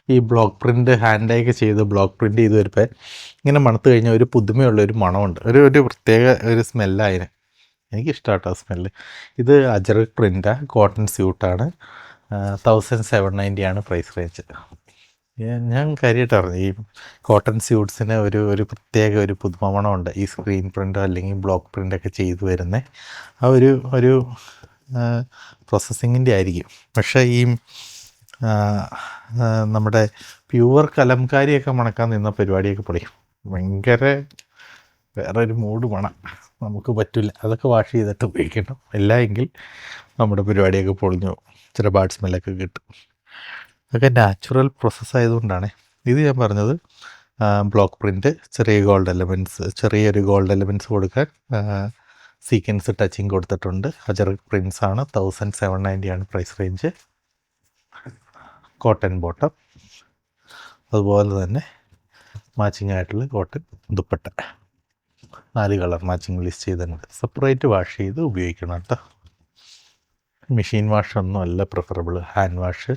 ഈ block print ഹാൻഡായൊക്കെ ചെയ്ത് block print ചെയ്ത് വരുമ്പോൾ ഇങ്ങനെ മണത്ത് കഴിഞ്ഞാൽ ഒരു പുതുമയുള്ള ഒരു മണമുണ്ട്, ഒരു പ്രത്യേക ഒരു സ്മെല്ലായതിന്. എനിക്കിഷ്ടമാട്ടോ സ്മെല്ല്. ഇത് അജറക് പ്രിൻ്റാണ്, കോട്ടൺ സ്യൂട്ടാണ്, 1790 ആണ് പ്രൈസ് റേഞ്ച്. ഞാൻ കാര്യമായിട്ട് അറിഞ്ഞു ഈ കോട്ടൺ സ്യൂട്ട്സിന് ഒരു പ്രത്യേക ഒരു പുതുമ മണമുണ്ട്. ഈ സ്ക്രീൻ പ്രിൻ്റോ അല്ലെങ്കിൽ ബ്ലോക്ക് പ്രിൻ്റൊക്കെ ചെയ്തു വരുന്ന ആ ഒരു പ്രോസസ്സിങ്ങിൻ്റെ ആയിരിക്കും. പക്ഷേ ഈ നമ്മുടെ പ്യുവർ കലംകാരിയൊക്കെ മണക്കാൻ നിന്ന പരിപാടിയൊക്കെ പൊളിയും. ഭയങ്കര വേറൊരു മൂഡ് മണം, നമുക്ക് പറ്റില്ല. അതൊക്കെ വാഷ് ചെയ്തിട്ട് ഉപയോഗിക്കണം. ഇല്ല എങ്കിൽ നമ്മുടെ പരിപാടിയൊക്കെ പൊളിഞ്ഞു പോകും, ചില ബാഡ് സ്മെല്ലൊക്കെ കിട്ടും. അതൊക്കെ നാച്ചുറൽ പ്രോസസ്സ് ആയതുകൊണ്ടാണ്. ഇത് ഞാൻ പറഞ്ഞത് ബ്ലോക്ക് പ്രിൻ്റ്, ചെറിയൊരു ഗോൾഡ് എലമെൻറ്റ്സ് കൊടുക്കാൻ സീക്വൻസ് ടച്ചിങ് കൊടുത്തിട്ടുണ്ട്. അജറക് പ്രിൻസ് ആണ്, 1790 ആണ് പ്രൈസ് റേഞ്ച്. കോട്ടൺ ബോട്ടം, അതുപോലെ തന്നെ മാച്ചിങ് ആയിട്ടുള്ള cotton dupatta, 4 colour matching list ചെയ്തിട്ടുണ്ട്. സെപ്പറേറ്റ് വാഷ് ചെയ്ത് ഉപയോഗിക്കണം കേട്ടോ. മെഷീൻ വാഷ് ഒന്നും അല്ല പ്രിഫറബിൾ. ഹാൻഡ് വാഷ്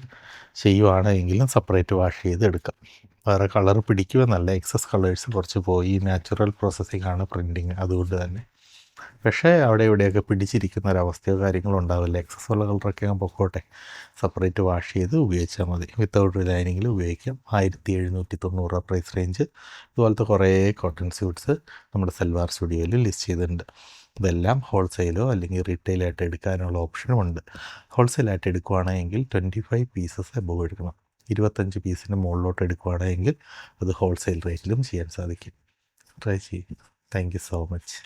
ചെയ്യുവാണെങ്കിലും സെപ്പറേറ്റ് വാഷ് ചെയ്ത് എടുക്കാം. വേറെ കളർ പിടിക്കുമെന്നല്ല, എക്സസ് കളേഴ്സ് കുറച്ച് പോയി. നാച്ചുറൽ പ്രോസസ്സിംഗ് ആണ് പ്രിൻറ്റിങ്, അതുകൊണ്ട് തന്നെ. പക്ഷേ അവിടെ ഇവിടെയൊക്കെ പിടിച്ചിരിക്കുന്ന ഒരവസ്ഥയോ കാര്യങ്ങളോ ഉണ്ടാവില്ല. എക്സസ് ഉള്ള കളറൊക്കെ അങ്ങ് പൊക്കോട്ടെ, സെപ്പറേറ്റ് വാഷ് ചെയ്ത് ഉപയോഗിച്ചാൽ മതി. വിത്തൗട്ട് ലൈനിങ്ങിൽ ഉപയോഗിക്കാം. 1790 പ്രൈസ് റേഞ്ച്. ഇതുപോലത്തെ കുറേ കോട്ടൺ സ്യൂട്ട്സ് നമ്മുടെ സൽവാർ സ്റ്റുഡിയോയിൽ ലിസ്റ്റ് ചെയ്തിട്ടുണ്ട്. ഇതെല്ലാം ഹോൾസെയിലോ അല്ലെങ്കിൽ റീറ്റെയിലായിട്ട് എടുക്കാനുള്ള ഓപ്ഷനും ഉണ്ട്. ഹോൾസെയിലായിട്ട് എടുക്കുകയാണെങ്കിൽ 25 പീസസ് എബോവ് എടുക്കണം. 25 പീസിന് മുകളിലോട്ട് എടുക്കുകയാണെങ്കിൽ അത് ഹോൾസെയിൽ റേറ്റിലും ചെയ്യാൻ സാധിക്കും. ട്രൈ ചെയ്യും. Thank you so much.